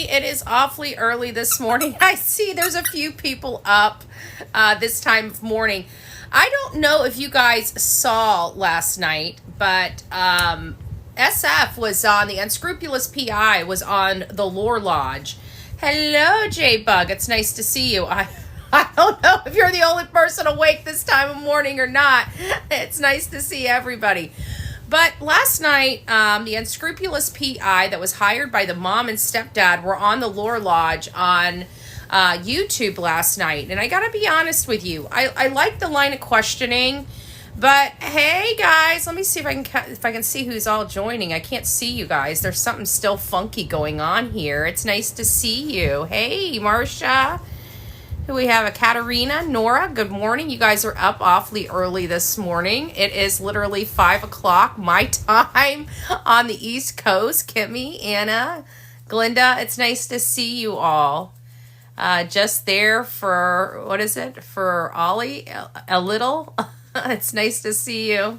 It is awfully early this morning. I see there's a few people up this time of morning. I don't know if you guys saw last night, but SF was on, the Unscrupulous PI was on the Lore Lodge. Hello, J-Bug. It's nice to see you. I don't know if you're the only person awake this time of morning or not. It's nice to see everybody. But last night, the Unscrupulous PI that was hired by the mom and stepdad were on the Lore Lodge on YouTube last night. And I gotta be honest with you, I like the line of questioning. But hey, guys, let me see if I can see who's all joining. I can't see you guys. There's something still funky going on here. It's nice to see you. Hey, Marcia. We have a Katarina, Nora, good morning. You guys are up awfully early this morning. It is literally 5 o'clock my time on the East Coast. Kimmy, Anna, Glinda, it's nice to see you all. Just there for, what is it, for Ollie, a little. It's nice to see you.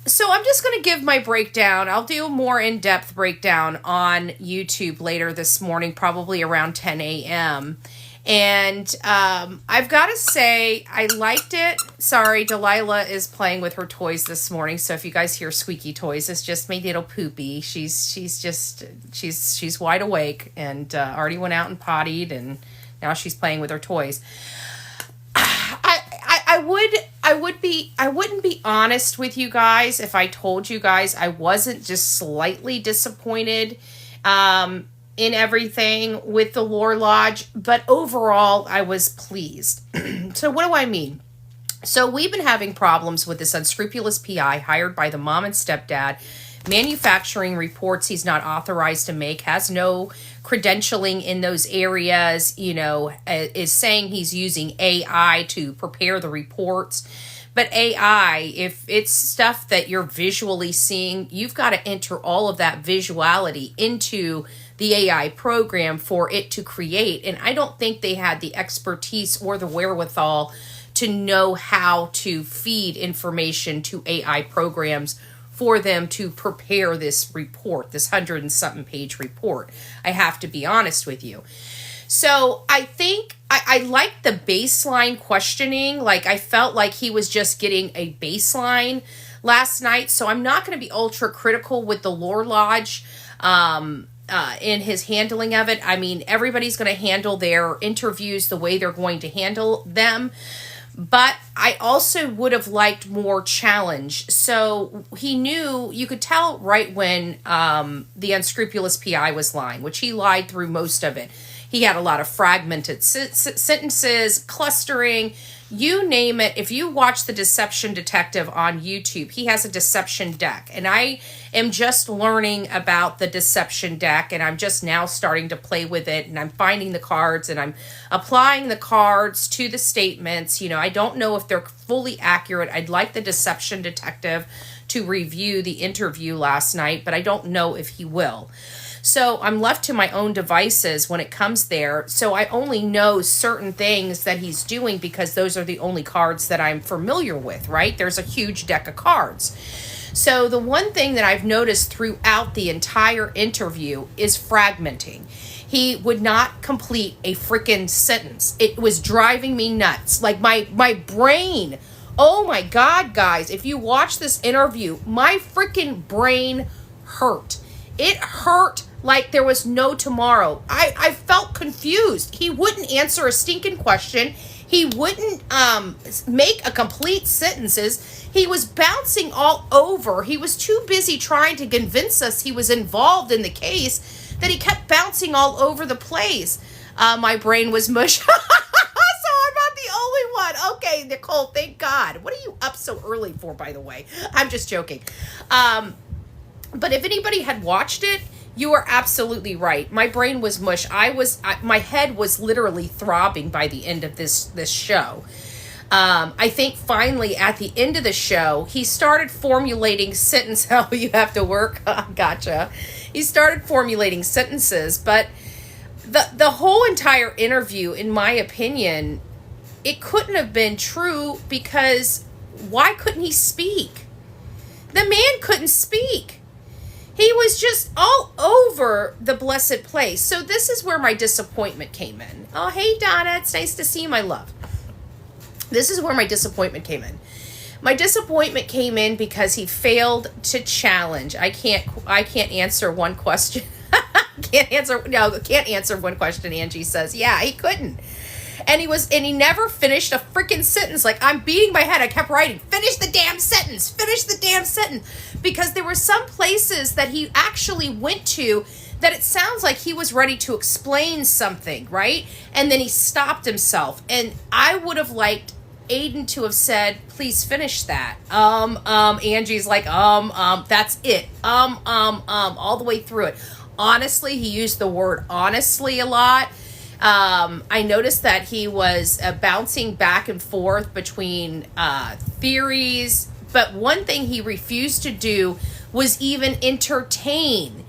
So I'm just going to give my breakdown. I'll do a more in-depth breakdown on YouTube later this morning, probably around 10 a.m. And I've got to say, I liked it. Sorry, Delilah is playing with her toys this morning. So if you guys hear squeaky toys, it's just my little poopy. She's wide awake and already went out and pottied, and now she's playing with her toys. I wouldn't be honest with you guys if I told you guys I wasn't just slightly disappointed in everything with the Lore Lodge, but overall I was pleased. So what do I mean? So we've been having problems with this unscrupulous PI hired by the mom and stepdad, manufacturing reports he's not authorized to make, has no credentialing in those areas, is saying he's using AI to prepare the reports. But AI, if it's stuff that you're visually seeing, you've got to enter all of that visuality into the AI program for it to create. And I don't think they had the expertise or the wherewithal to know how to feed information to AI programs for them to prepare this report, this 100 and something page report. I have to be honest with you. So I think I like the baseline questioning. Like, I felt like he was just getting a baseline last night. So I'm not going to be ultra critical with the Lore Lodge in his handling of it. I mean, everybody's going to handle their interviews the way they're going to handle them. But I also would have liked more challenge. So he knew, you could tell right when the unscrupulous PI was lying, which he lied through most of it. He had a lot of fragmented sentences, clustering, you name it. If you watch The Deception Detective on YouTube, he has a deception deck. And I am just learning about the deception deck, and I'm just now starting to play with it, and I'm finding the cards, and I'm applying the cards to the statements. I don't know if they're fully accurate. I'd like the Deception Detective to review the interview last night, but I don't know if he will. So I'm left to my own devices when it comes there. So I only know certain things that he's doing because those are the only cards that I'm familiar with, right? There's a huge deck of cards. So the one thing that I've noticed throughout the entire interview is fragmenting. He would not complete a freaking sentence. It was driving me nuts. Like my brain, oh my God, guys, if you watch this interview, my freaking brain hurt. It hurt like there was no tomorrow. I felt confused. He wouldn't answer a stinking question. He wouldn't make a complete sentences. He was bouncing all over. He was too busy trying to convince us he was involved in the case that he kept bouncing all over the place. My brain was mush. So I'm not the only one. Okay, Nicole, thank God. What are you up so early for, by the way? I'm just joking. But if anybody had watched it, you are absolutely right. My brain was mush. My head was literally throbbing by the end of this show. I think finally at the end of the show, he started formulating sentences. Oh, you have to work? Gotcha. He started formulating sentences, but the whole entire interview, in my opinion, it couldn't have been true because why couldn't he speak? The man couldn't speak. He was just all over the blessed place. So this is where my disappointment came in. Oh, hey, Donna. It's nice to see you, my love. This is where my disappointment came in. My disappointment came in because he failed to challenge. I can't answer one question. Can't answer one question, Angie says. Yeah, he couldn't. And he never finished a freaking sentence. Like, I'm beating my head. I kept writing, finish the damn sentence, finish the damn sentence. Because there were some places that he actually went to that it sounds like he was ready to explain something, right? And then he stopped himself. And I would have liked Aiden to have said, please finish that. Angie's like, that's it. All the way through it. Honestly, he used the word honestly a lot. I noticed that he was bouncing back and forth between theories, but one thing he refused to do was even entertain.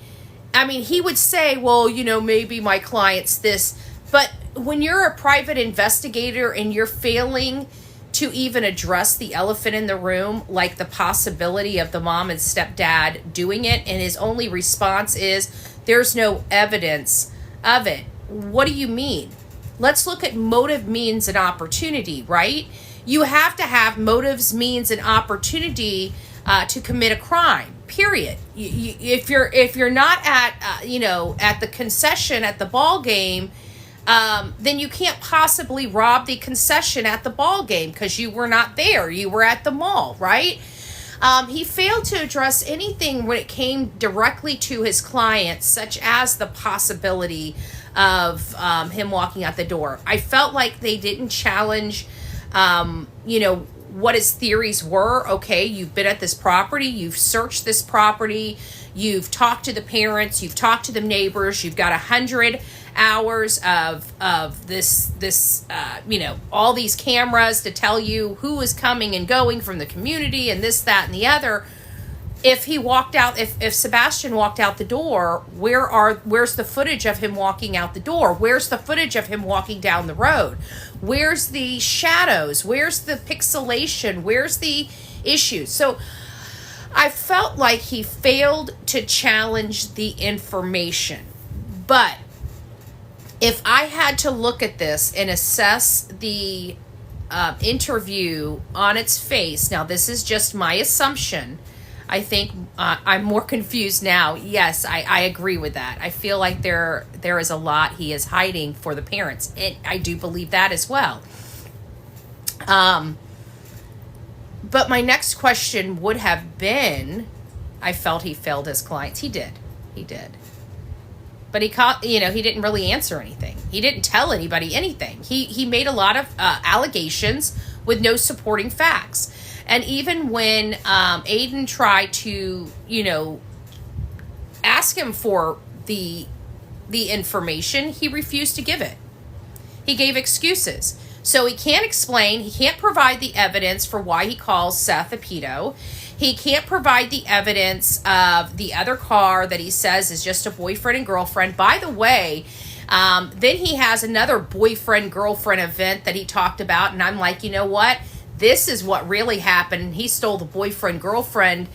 I mean, he would say, well, maybe my client's this, but when you're a private investigator and you're failing to even address the elephant in the room, like the possibility of the mom and stepdad doing it, and his only response is, there's no evidence of it. What do you mean? Let's look at motive, means, and opportunity, right? You have to have motives, means, and opportunity to commit a crime, period. If you're not at, at the concession at the ball game, then you can't possibly rob the concession at the ball game because you were not there. You were at the mall, right? He failed to address anything when it came directly to his client, such as the possibility of him walking out the door. I felt like they didn't challenge, what his theories were. Okay, you've been at this property, you've searched this property, you've talked to the parents, you've talked to the neighbors, you've got 100 hours of this all these cameras to tell you who is coming and going from the community and this, that, and the other. If he walked out, if Sebastian walked out the door, where's the footage of him walking out the door? Where's the footage of him walking down the road? Where's the shadows? Where's the pixelation? Where's the issues? So I felt like he failed to challenge the information. But if I had to look at this and assess the interview on its face, now this is just my assumption, I think I'm more confused now. Yes, I agree with that. I feel like there is a lot he is hiding for the parents. And I do believe that as well. But my next question would have been, I felt he failed his clients. He did. But he didn't really answer anything. He didn't tell anybody anything. He made a lot of allegations with no supporting facts. And even when Aiden tried to, ask him for the information, he refused to give it. He gave excuses. So he can't explain, he can't provide the evidence for why he calls Seth a pedo. He can't provide the evidence of the other car that he says is just a boyfriend and girlfriend. By the way, then he has another boyfriend-girlfriend event that he talked about, and I'm like, you know what? This is what really happened. He stole the boyfriend-girlfriend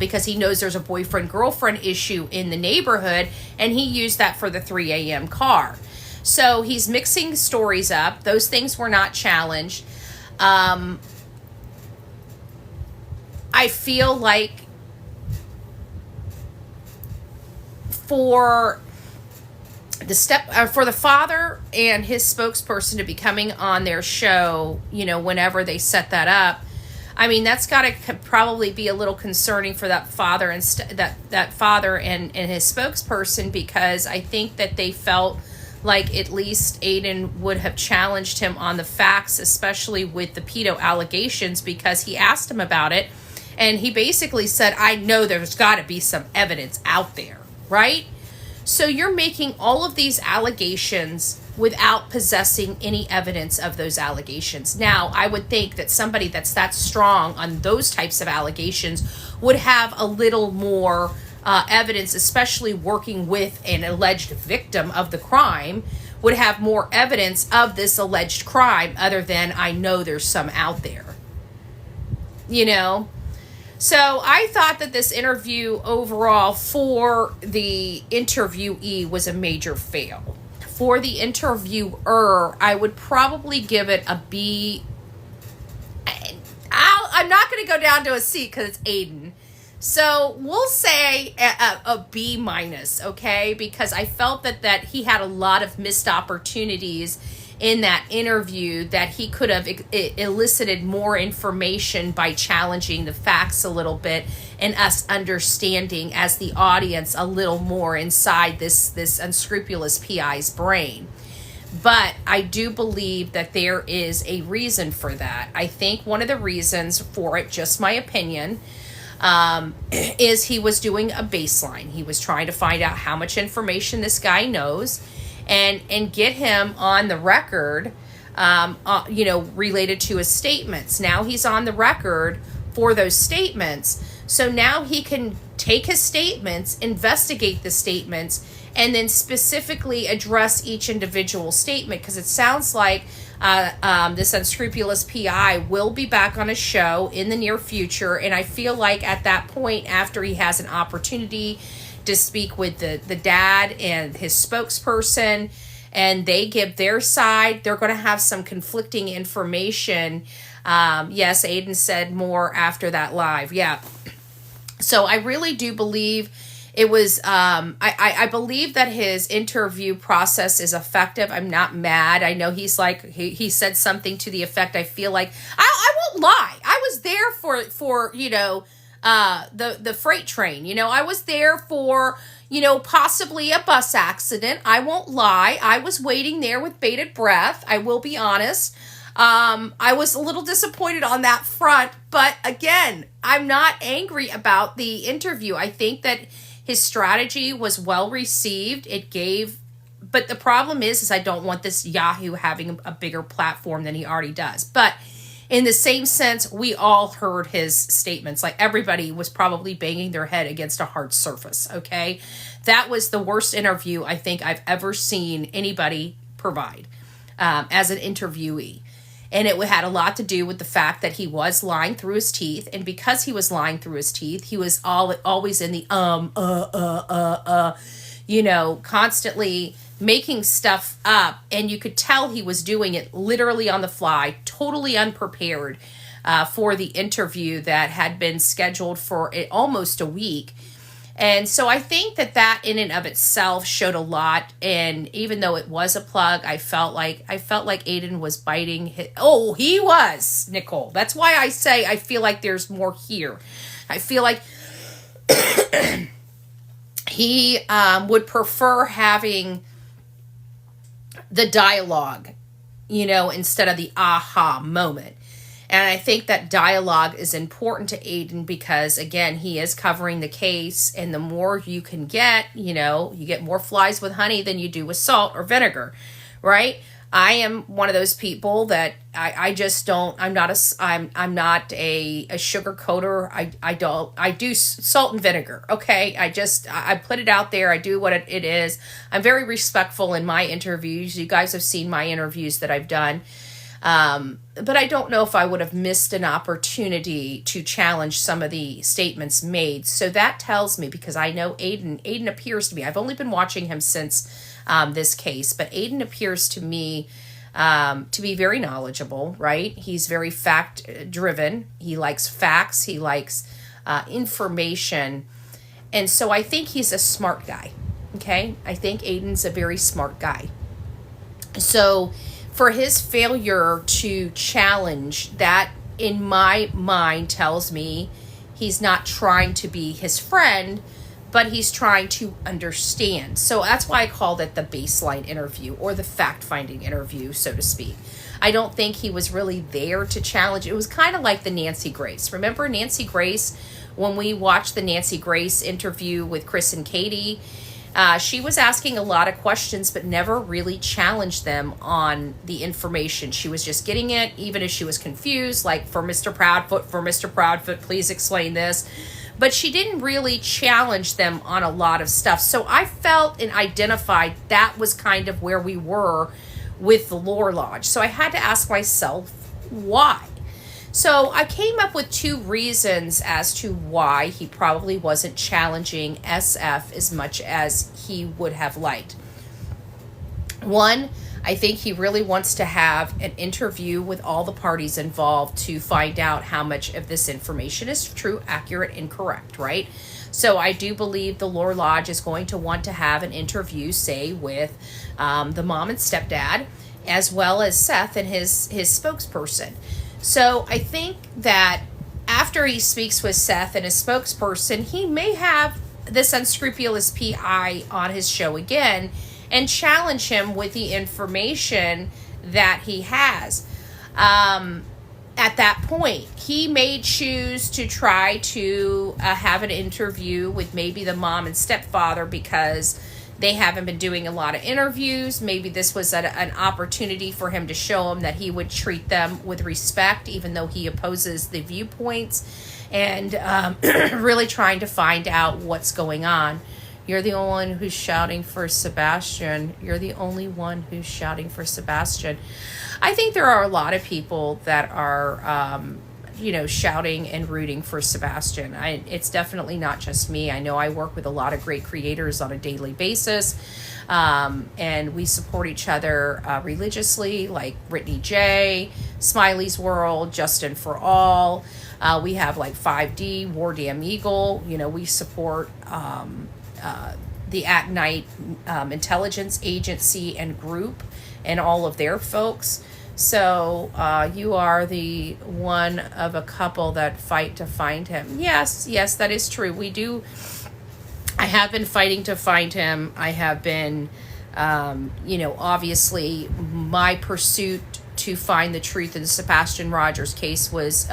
because he knows there's a boyfriend-girlfriend issue in the neighborhood, and he used that for the 3 a.m. car. So he's mixing stories up. Those things were not challenged. I feel like for the father and his spokesperson to be coming on their show, whenever they set that up, I mean, that's got to probably be a little concerning for that father and that father and his spokesperson, because I think that they felt like at least Aiden would have challenged him on the facts, especially with the pedo allegations, because he asked him about it. And he basically said, I know there's got to be some evidence out there, right? So you're making all of these allegations without possessing any evidence of those allegations. Now, I would think that somebody that's that strong on those types of allegations would have a little more evidence, especially working with an alleged victim of the crime, would have more evidence of this alleged crime other than I know there's some out there. So I thought that this interview overall for the interviewee was a major fail. For the interviewer, I would probably give it a B. I'm not going to go down to a C because it's Aiden. So we'll say a B minus, okay? Because I felt that he had a lot of missed opportunities in that interview, that he could have elicited more information by challenging the facts a little bit and us understanding as the audience a little more inside this unscrupulous PI's brain. But I do believe that there is a reason for that. I think one of the reasons for it, just my opinion, is he was doing a baseline. He was trying to find out how much information this guy knows and get him on the record, related to his statements. Now he's on the record for those statements. So now he can take his statements, investigate the statements, and then specifically address each individual statement, because it sounds like this unscrupulous PI will be back on a show in the near future, and I feel like at that point, after he has an opportunity to speak with the dad and his spokesperson, and they give their side, they're going to have some conflicting information. Yes, Aiden said more after that live. Yeah. So I really do believe it was, I believe that his interview process is effective. I'm not mad. I know he's like, he said something to the effect, I feel like, I won't lie. I was there for the freight train. I was there for, possibly a bus accident. I won't lie. I was waiting there with bated breath. I will be honest. I was a little disappointed on that front, but again, I'm not angry about the interview. I think that his strategy was well received. But the problem is I don't want this Yahoo having a bigger platform than he already does. But in the same sense, we all heard his statements. Like, everybody was probably banging their head against a hard surface, okay? That was the worst interview I think I've ever seen anybody provide as an interviewee. And it had a lot to do with the fact that he was lying through his teeth. And because he was lying through his teeth, he was always in the constantly making stuff up. And you could tell he was doing it literally on the fly, totally unprepared for the interview that had been scheduled for almost a week. And so I think that in and of itself showed a lot. And even though it was a plug, I felt like Aiden was biting he was, Nicole. That's why I say I feel like there's more here. I feel like he would prefer having the dialogue, instead of the aha moment. And I think that dialogue is important to Aiden because, again, he is covering the case. And the more you can get, you get more flies with honey than you do with salt or vinegar, right? I am one of those people that I just don't, I'm not a sugar coater. I do salt and vinegar. Okay. I put it out there. I do what it is. I'm very respectful in my interviews. You guys have seen my interviews that I've done. But I don't know if I would have missed an opportunity to challenge some of the statements made. So that tells me, because I know Aiden appears to me, I've only been watching him since this case, but Aiden appears to me to be very knowledgeable, right? He's very fact-driven. He likes facts. He likes information. And so I think he's a smart guy, okay? I think Aiden's a very smart guy. So for his failure to challenge, that in my mind tells me he's not trying to be his friend, but he's trying to understand. So that's why I called it the baseline interview, or the fact-finding interview, so to speak. I don't think he was really there to challenge. It was kind of like the Nancy Grace. Remember Nancy Grace? When we watched the Nancy Grace interview with Chris and Katie, she was asking a lot of questions, but never really challenged them on the information. She was just getting it, even if she was confused, like, for Mr. Proudfoot, please explain this. But she didn't really challenge them on a lot of stuff. So I felt and identified that was kind of where we were with the Lore Lodge. So I had to ask myself, why? So I came up with 2 reasons as to why he probably wasn't challenging SF as much as he would have liked. One, I think he really wants to have an interview with all the parties involved to find out how much of this information is true, accurate, and correct, right? So I do believe the Lore Lodge is going to want to have an interview, say, with the mom and stepdad, as well as Seth and his spokesperson. So I think that after he speaks with Seth and his spokesperson, he may have this unscrupulous PI on his show again and challenge him with the information that he has. At that point, he may choose to try to have an interview with maybe the mom and stepfather because they haven't been doing a lot of interviews. Maybe this was an opportunity for him to show them that he would treat them with respect, even though he opposes the viewpoints, and really trying to find out what's going on. You're the only one who's shouting for Sebastian. You're the only one who's shouting for Sebastian. I think there are a lot of people that are, shouting and rooting for Sebastian. It's definitely not just me. I know I work with a lot of great creators on a daily basis, and we support each other religiously, like Brittany J, Smiley's World, Justin for All. We have like 5D, War Damn Eagle. We support the At Night Intelligence Agency and Group and all of their folks. So you are the one of a couple that fight to find him. Yes, that is true. We do. I have been fighting to find him. I have been, obviously my pursuit to find the truth in the Sebastian Rogers case was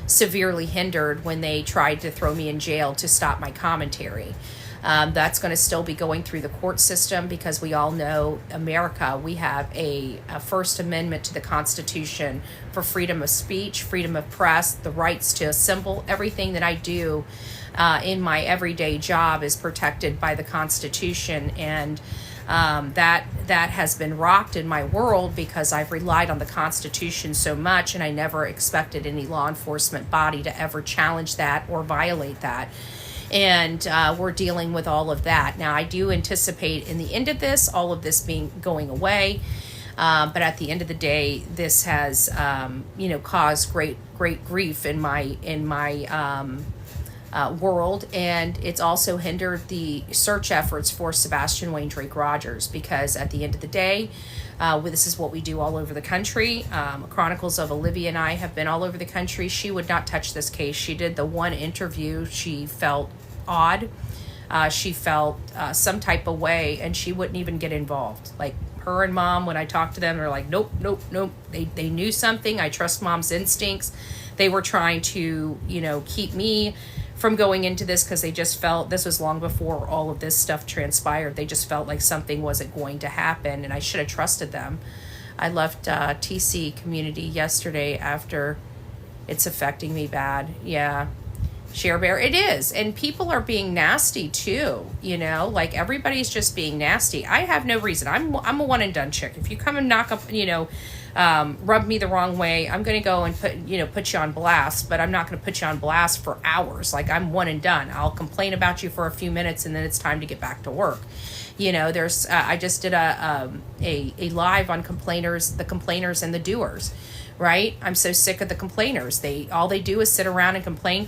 severely hindered when they tried to throw me in jail to stop my commentary. That's going to still be going through the court system because we all know America, we have a First Amendment to the Constitution for freedom of speech, freedom of press, the rights to assemble. Everything that I do in my everyday job is protected by the Constitution, and that has been rocked in my world because I've relied on the Constitution so much, and I never expected any law enforcement body to ever challenge that or violate that. And we're dealing with all of that. Now, I do anticipate in the end of this, all of this going away. But at the end of the day, this has, caused great grief in my world. And it's also hindered the search efforts for Sebastian Wayne Drake Rogers, because at the end of the day, this is what we do all over the country. Chronicles of Olivia and I have been all over the country. She would not touch this case. She did the one interview. She felt odd. She felt some type of way, and she wouldn't even get involved. Like her and mom, when I talked to them, they're like, nope. They knew something. I trust mom's instincts. They were trying to, keep me from going into this because they just felt, this was long before all of this stuff transpired, they just felt like something wasn't going to happen, and I should have trusted them. I left TC community yesterday after it's affecting me bad. Yeah, Share Bear, it is. And people are being nasty too, like everybody's just being nasty. I have no reason. I'm a one and done chick. If you come and knock up, rub me the wrong way, I'm going to go and put you on blast, but I'm not going to put you on blast for hours. Like, I'm one and done. I'll complain about you for a few minutes, and then it's time to get back to work. There's I just did a live on the complainers and the doers, right? I'm so sick of the complainers. All they do is sit around and complain,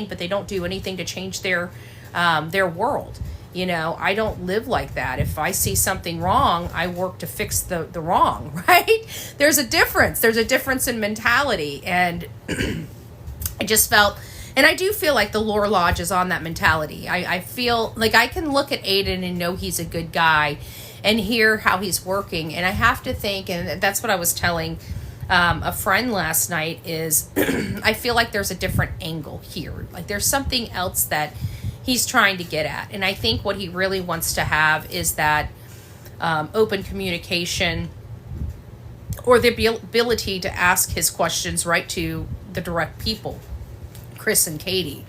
but they don't do anything to change their world. I don't live like that. If I see something wrong, I work to fix the wrong, right? There's a difference in mentality. And I just felt, and I do feel like the Lore Lodge is on that mentality. I feel like I can look at Aiden and know he's a good guy and hear how he's working. And I have to think, and that's what I was telling a friend last night, is I feel like there's a different angle here. Like there's something else that he's trying to get at. And I think what he really wants to have is that open communication, or the ability to ask his questions right to the direct people, Chris and Katie.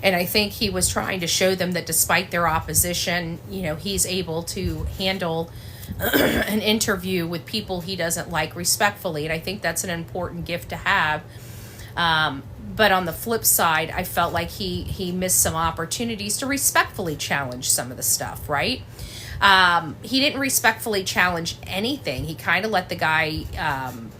And I think he was trying to show them that despite their opposition, he's able to handle an interview with people he doesn't like respectfully. And I think that's an important gift to have. But on the flip side, I felt like he missed some opportunities to respectfully challenge some of the stuff, right? He didn't respectfully challenge anything. He kind of let the guy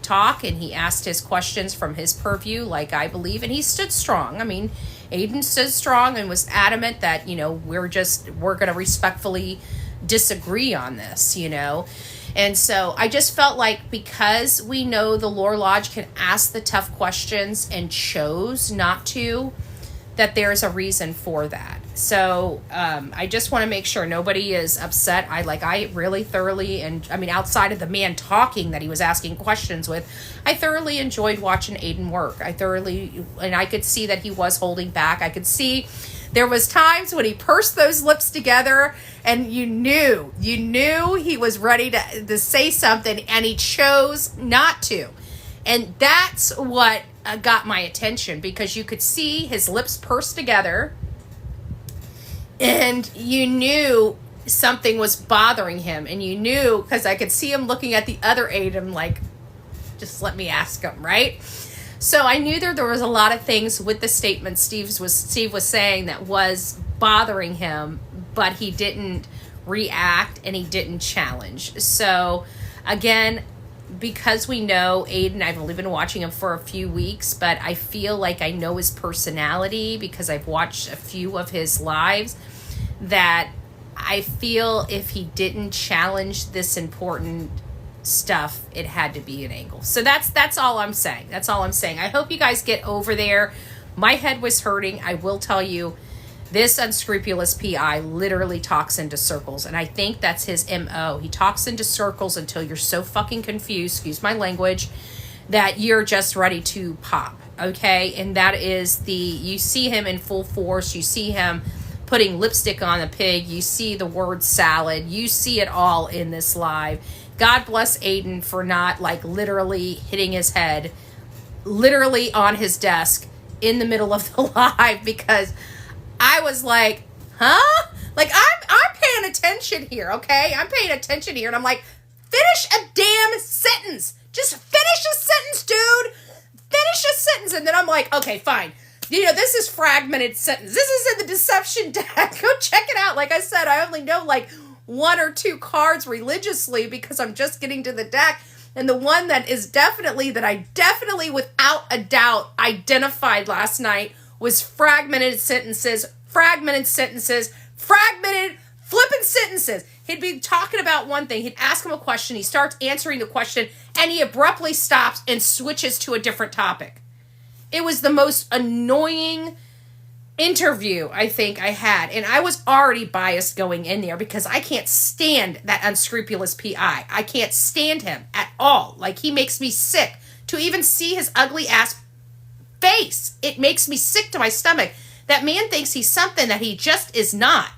talk, and he asked his questions from his purview, like I believe, and he stood strong. I mean, Aiden stood strong and was adamant that, we're going to respectfully disagree on this, And so I just felt like, because we know the Lore Lodge can ask the tough questions and chose not to, that there's a reason for that. So I just want to make sure nobody is upset. I really thoroughly, and I mean, outside of the man talking that he was asking questions with, I thoroughly enjoyed watching Aiden work. And I could see that he was holding back. I could see there was times when he pursed those lips together, and you knew he was ready to say something, and he chose not to. And that's what got my attention, because you could see his lips pursed together, and you knew something was bothering him, and you knew, because I could see him looking at the other Aiden like, just let me ask him, right? So I knew there was a lot of things with the statement Steve was saying that was bothering him, but he didn't react and he didn't challenge. So again, because we know Aiden, I've only been watching him for a few weeks, but I feel like I know his personality because I've watched a few of his lives, that I feel if he didn't challenge this important stuff, it had to be an angle. So that's all I'm saying. That's all I'm saying. I hope you guys get over there. My head was hurting. I will tell you, this unscrupulous PI literally talks into circles, and I think that's his MO. He talks into circles until you're so fucking confused, excuse my language, that you're just ready to pop, okay? And that is you see him in full force. You see him putting lipstick on a pig. You see the word salad. You see it all in this live. God bless Aiden for not literally hitting his head literally on his desk in the middle of the live, because I was like, huh? I'm paying attention here, okay? I'm paying attention here, and I'm like, finish a damn sentence. Just finish a sentence, dude. Finish a sentence. And then I'm like, okay, fine. This is fragmented sentence. This is in the deception deck. Go check it out. Like I said, I only know one or two cards religiously because I'm just getting to the deck. And the one that I definitely without a doubt identified last night was fragmented flipping sentences. He'd be talking about one thing. He'd ask him a question. He starts answering the question, and he abruptly stops and switches to a different topic. It was the most annoying interview I think I had. And I was already biased going in there because I can't stand that unscrupulous PI. I can't stand him at all. He makes me sick to even see his ugly ass face. It makes me sick to my stomach. That man thinks he's something that he just is not.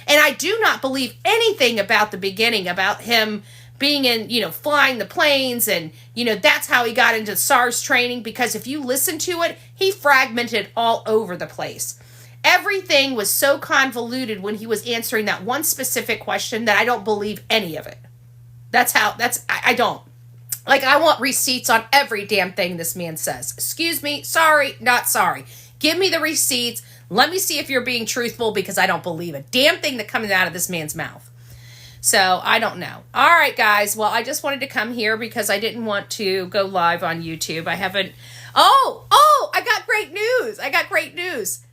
And I do not believe anything about the beginning, about him being in, flying the planes, and, that's how he got into SARS training, because if you listen to it, he fragmented all over the place. Everything was so convoluted when he was answering that one specific question that I don't believe any of it. I don't. I want receipts on every damn thing this man says. Excuse me, sorry, not sorry. Give me the receipts. Let me see if you're being truthful, because I don't believe a damn thing that comes out of this man's mouth. So, I don't know. All right, guys. Well, I just wanted to come here because I didn't want to go live on YouTube. I haven't... Oh, I got great news.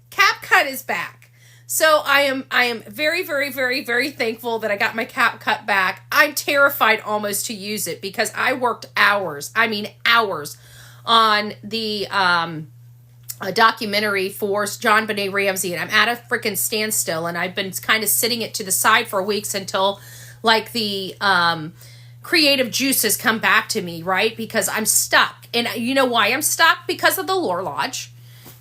CapCut is back. So, I am very, very, very, very thankful that I got my CapCut back. I'm terrified almost to use it because I worked hours on the a documentary for John Benet Ramsey, and I'm at a freaking standstill, and I've been kind of sitting it to the side for weeks until the creative juices come back to me, right? Because I'm stuck. And you know why I'm stuck? Because of the Lore Lodge,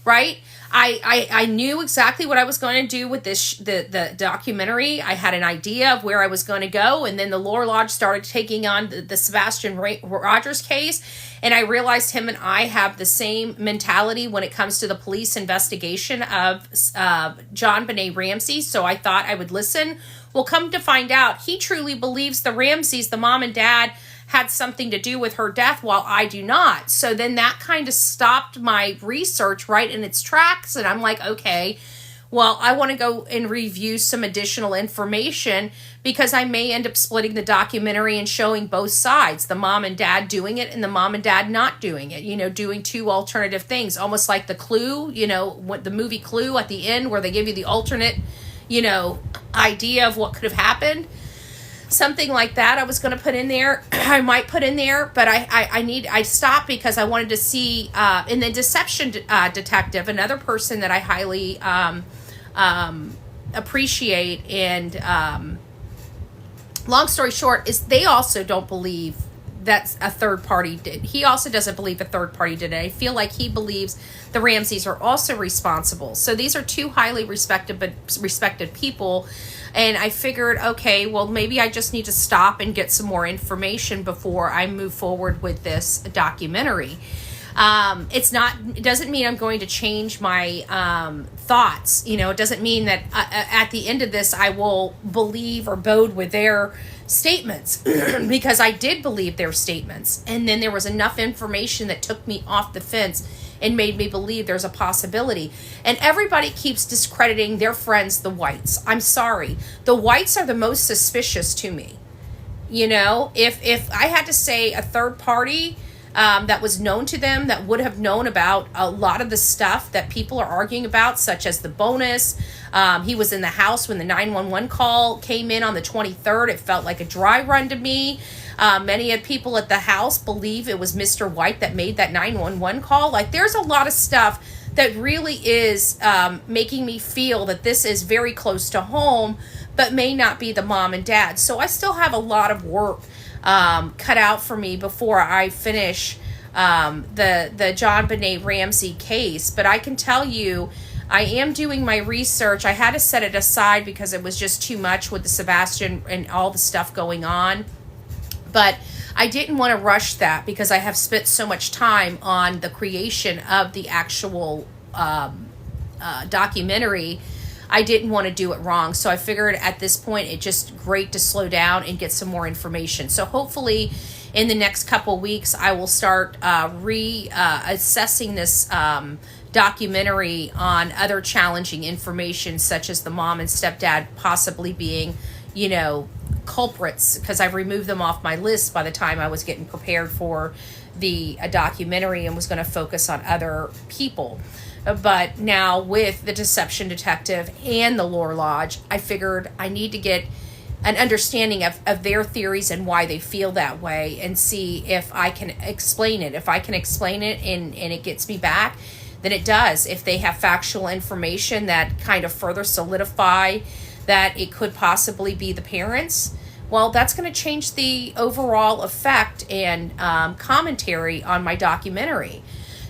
right? I knew exactly what I was going to do with this the documentary. I had an idea of where I was going to go, and then the Lore Lodge started taking on the Sebastian Rogers case, and I realized him and I have the same mentality when it comes to the police investigation of John Benet Ramsey. So I thought I would listen Well, come to find out, he truly believes the Ramseys, the mom and dad, had something to do with her death while I do not. So then that kind of stopped my research right in its tracks. And I'm like, okay, well, I want to go and review some additional information because I may end up splitting the documentary and showing both sides, the mom and dad doing it and the mom and dad not doing it, doing two alternative things, almost like the Clue, what the movie Clue at the end where they give you the alternate, idea of what could have happened. Something like that I was going to put in there. I might put in there, but I stopped because I wanted to see, in the deception detective, another person that I highly appreciate, and long story short is they also don't believe that a third party did. He also doesn't believe a third party did it. I feel like he believes the Ramseys are also responsible. So these are two highly respected people. And I figured, okay, well, maybe I just need to stop and get some more information before I move forward with this documentary. It doesn't mean I'm going to change my thoughts. It doesn't mean that at the end of this I will believe or bode with their statements because I did believe their statements. And then there was enough information that took me off the fence and made me believe there's a possibility. And everybody keeps discrediting their friends, the whites. I'm sorry. The whites are the most suspicious to me. If I had to say a third party that was known to them, that would have known about a lot of the stuff that people are arguing about, such as the bonus. He was in the house when the 911 call came in on the 23rd. It felt like a dry run to me. Many of people at the house believe it was Mr. White that made that 911 call. Like, there's a lot of stuff that really is making me feel that this is very close to home, but may not be the mom and dad. So I still have a lot of work cut out for me before I finish the John Benet Ramsey case. But I can tell you, I am doing my research. I had to set it aside because it was just too much with the Sebastian and all the stuff going on. But I didn't want to rush that because I have spent so much time on the creation of the actual documentary. I didn't want to do it wrong. So I figured at this point it's just great to slow down and get some more information. So hopefully in the next couple weeks I will start assessing this documentary on other challenging information, such as the mom and stepdad possibly being, culprits, because I've removed them off my list by the time I was getting prepared for the documentary and was going to focus on other people. But now with the deception detective and the lore lodge, I figured I need to get an understanding of their theories and why they feel that way, and see if I can explain it. If I can explain it and it gets me back, then it does. If they have factual information that kind of further solidify that it could possibly be the parents, well, that's going to change the overall effect and commentary on my documentary.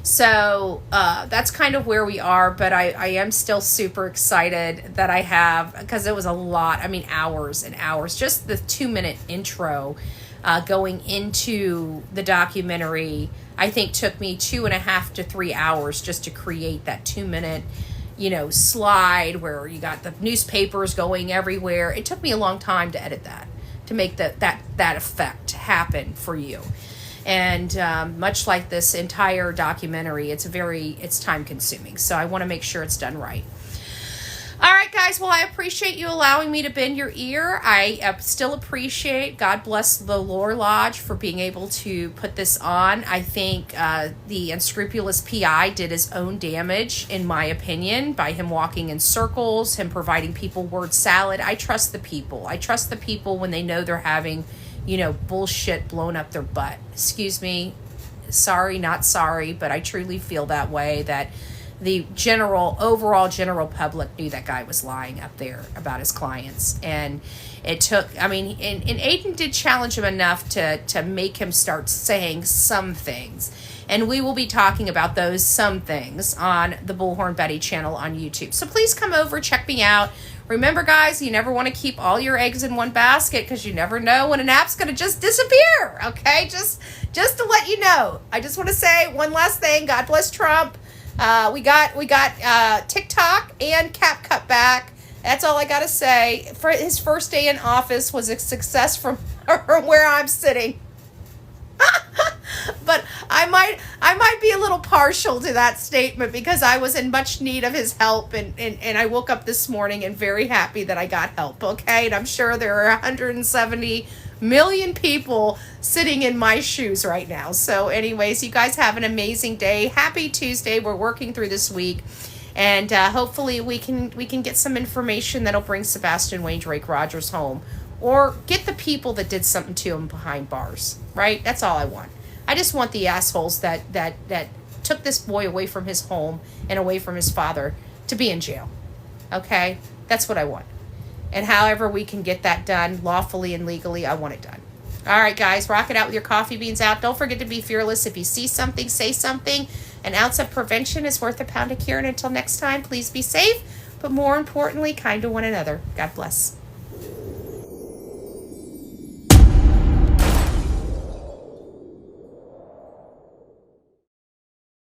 So that's kind of where we are, but I am still super excited that I have, because it was a lot, hours and hours. Just the 2-minute intro going into the documentary, I think took me 2.5 to 3 hours just to create that 2-minute slide where you got the newspapers going everywhere. It took me a long time to edit that, to make that effect happen for you. And much like this entire documentary, it's time consuming. So I want to make sure it's done right. All right, guys. Well, I appreciate you allowing me to bend your ear. I still appreciate, God bless the Lore Lodge for being able to put this on. I think the unscrupulous PI did his own damage, in my opinion, by him walking in circles, him providing people word salad. I trust the people. I trust the people when they know they're having, bullshit blown up their butt. Excuse me. Sorry, not sorry, but I truly feel that way, that the overall general public knew that guy was lying up there about his clients. And it took, and Aiden did challenge him enough to make him start saying some things. And we will be talking about those some things on the Bullhorn Betty channel on YouTube. So please come over, check me out. Remember, guys, you never want to keep all your eggs in one basket, because you never know when an app's going to just disappear, okay? Just to let you know. I just want to say one last thing. God bless Trump. We got TikTok and CapCut back. That's all I got to say. For his first day in office was a success from where I'm sitting. But I might be a little partial to that statement because I was in much need of his help, and I woke up this morning and very happy that I got help, okay? And I'm sure there are 170 million people sitting in my shoes right now. So anyways, you guys have an amazing day. Happy Tuesday. We're working through this week. And hopefully we can get some information that'll bring Sebastian Rogers home, or get the people that did something to him behind bars. Right? That's all I want. I just want the assholes that took this boy away from his home and away from his father to be in jail. Okay? That's what I want. And however we can get that done lawfully and legally, I want it done. All right, guys, rock it out with your coffee beans out. Don't forget to be fearless. If you see something, say something. An ounce of prevention is worth a pound of cure. And until next time, please be safe, but more importantly, kind to one another. God bless.